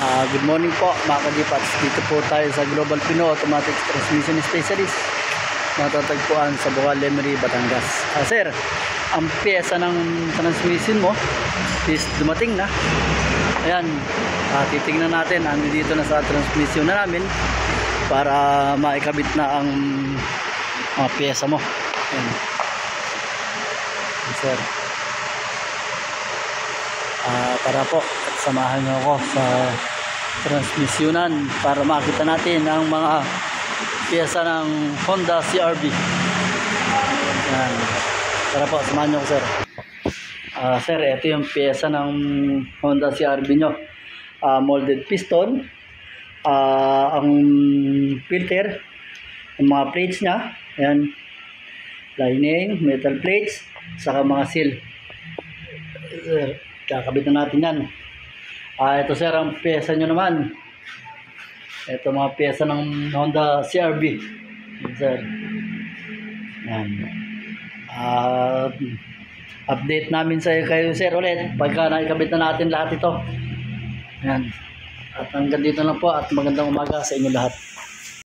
Good morning po mga kagipats. Dito po tayo sa Global Pino Automatic Transmission Specialist. Matatagpuan sa Bocal Lemery, Batangas. Sir, ang pyesa ng transmission mo is dumating na. Ayan, titingnan natin. Ando dito na sa transmission na namin para maikabit na ang mga pyesa mo. Ayan. Sir, para po samahan nyo ako sa transmissionan para makita natin ang mga pyesa ng Honda CR-V. Yan. Tara po, samahan nyo ako, sir. Sir, ito yung pyesa ng Honda CR-V nyo. Molded piston, ang filter, yung mga plates nya, yan, lining, metal plates, saka mga seal. Kakabit na natin yan. Ito sir, ang pyesa nyo naman. Ito mga pyesa ng Honda CR-V. Sir. Yan. Update namin sa kayo sir ulit pagka naikabit na natin lahat ito. Yan. At hanggang dito lang po at magandang umaga sa inyo lahat.